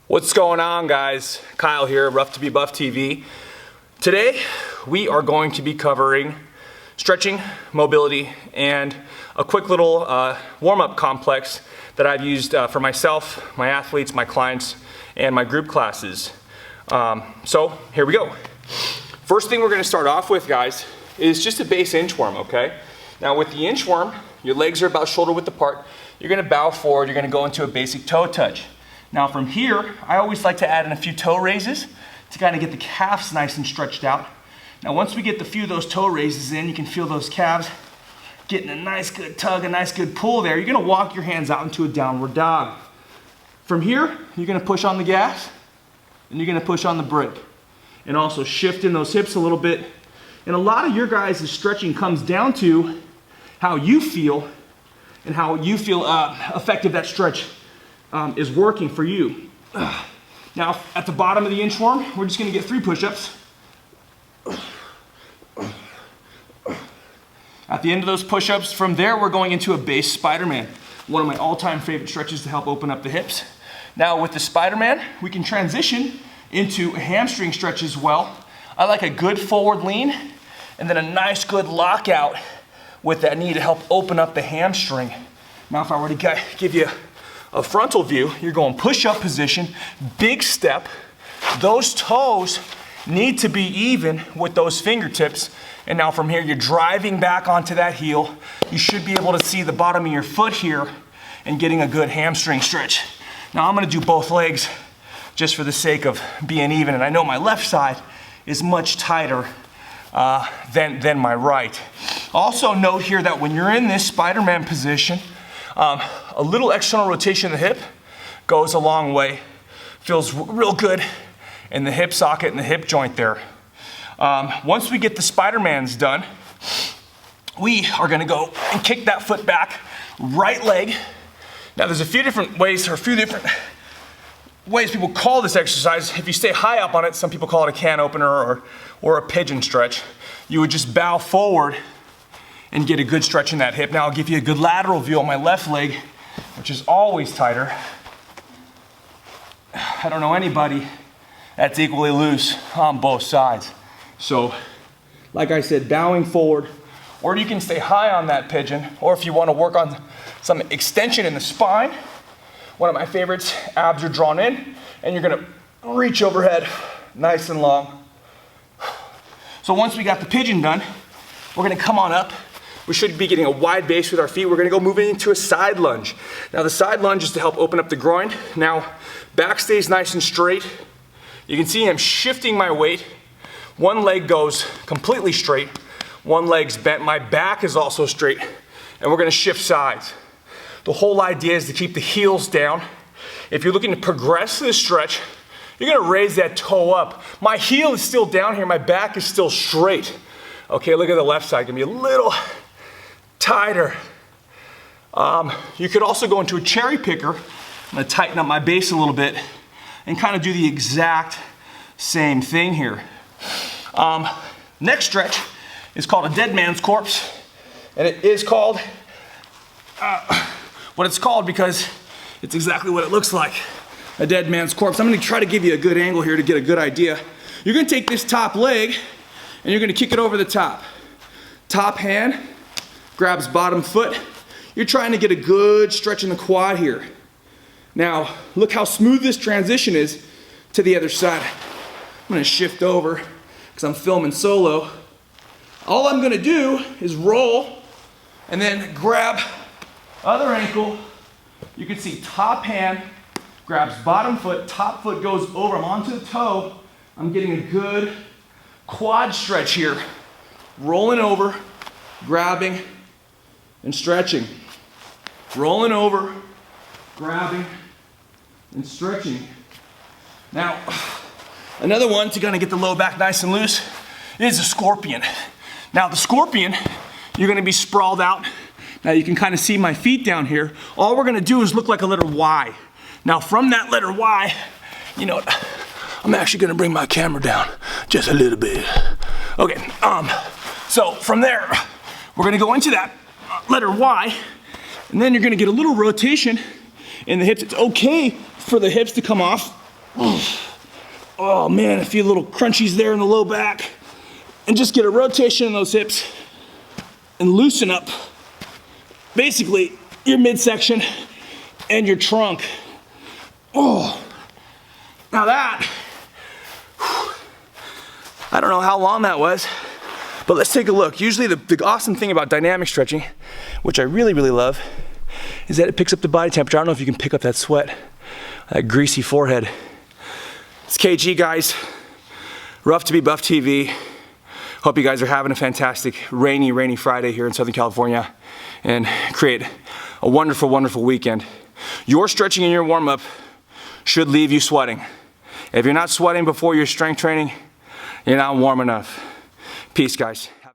What's going on, guys? Kyle here, Rough to Be Buff TV. Today we are going to be covering stretching, mobility, and a quick little warm-up complex that I've used for myself, my athletes, my clients, and my group classes. So here we go. First thing we're going to start off with, guys, is just a base inchworm, okay? Now with the inchworm, your legs are about shoulder width apart. You're going to bow forward. You're going to go into a basic toe touch. Now from here, I always like to add in a few toe raises to kind of get the calves nice and stretched out. Now once we get the few of those toe raises in, you can feel those calves getting a nice good tug, a nice good pull there. You're gonna walk your hands out into a downward dog. From here, you're gonna push on the gas and you're gonna push on the brake. And also shift in those hips a little bit. And a lot of your guys' stretching comes down to how you feel and how you feel effective that stretch is working for you. Now, at the bottom of the inchworm, we're just gonna get 3 push-ups. At the end of those push-ups, from there, we're going into a base Spider-Man, one of my all-time favorite stretches to help open up the hips. Now, with the Spider-Man, we can transition into a hamstring stretch as well. I like a good forward lean, and then a nice good lockout with that knee to help open up the hamstring. Now, if I were to give you a frontal view, you're going push-up position, big step. Those toes need to be even with those fingertips. And now from here, you're driving back onto that heel. You should be able to see the bottom of your foot here and getting a good hamstring stretch. Now I'm gonna do both legs just for the sake of being even. And I know my left side is much tighter than my right. Also note here that when you're in this Spider-Man position, a little external rotation of the hip goes a long way. Feels real good in the hip socket and the hip joint there. Once we get the Spider-Mans done, we are gonna go and kick that foot back, right leg. Now there's a few different ways people call this exercise. If you stay high up on it, some people call it a can opener or a pigeon stretch. You would just bow forward and get a good stretch in that hip. Now I'll give you a good lateral view on my left leg, which is always tighter. I don't know anybody that's equally loose on both sides. So, like I said, bowing forward, or you can stay high on that pigeon, or if you want to work on some extension in the spine, one of my favorites, abs are drawn in, and you're gonna reach overhead nice and long. So once we got the pigeon done, we're gonna come on up. We should be getting a wide base with our feet. We're gonna go move into a side lunge. Now the side lunge is to help open up the groin. Now, back stays nice and straight. You can see I'm shifting my weight. One leg goes completely straight. One leg's bent. My back is also straight. And we're gonna shift sides. The whole idea is to keep the heels down. If you're looking to progress this stretch, you're gonna raise that toe up. My heel is still down here. My back is still straight. Okay, look at the left side. Gonna be a little tighter. You could also go into a cherry picker. I'm gonna tighten up my base a little bit and kind of do the exact same thing here. Next stretch is called a dead man's corpse. And it is called what it's called because it's exactly what it looks like, a dead man's corpse. I'm gonna try to give you a good angle here to get a good idea. You're gonna take this top leg and you're gonna kick it over the top. Top hand grabs bottom foot. You're trying to get a good stretch in the quad here. Now, look how smooth this transition is to the other side. I'm gonna shift over because I'm filming solo. All I'm gonna do is roll and then grab other ankle. You can see top hand grabs bottom foot, top foot goes over, I'm onto the toe. I'm getting a good quad stretch here. Rolling over, grabbing, and stretching. Rolling over, grabbing, and stretching. Now, another one to kind of get the low back nice and loose is a scorpion. Now the scorpion, you're gonna be sprawled out. Now you can kind of see my feet down here. All we're gonna do is look like a letter Y. Now from that letter Y, you know what? I'm actually gonna bring my camera down just a little bit. Okay, so from there, we're gonna go into that letter Y, and then you're gonna get a little rotation in the hips. It's okay for the hips to come off Oh man, a few little crunchies there in the low back. And just get a rotation in those hips and loosen up basically your midsection and your trunk. Oh, now that, I don't know how long that was, but let's take a look. Usually the awesome thing about dynamic stretching, which I really, really love, is that it picks up the body temperature. I don't know if you can pick up that sweat, that greasy forehead. It's KG, guys. Rough to be Buff TV. Hope you guys are having a fantastic rainy Friday here in Southern California and create a wonderful, wonderful weekend. Your stretching and your warm-up should leave you sweating. If you're not sweating before your strength training, you're not warm enough. Peace, guys.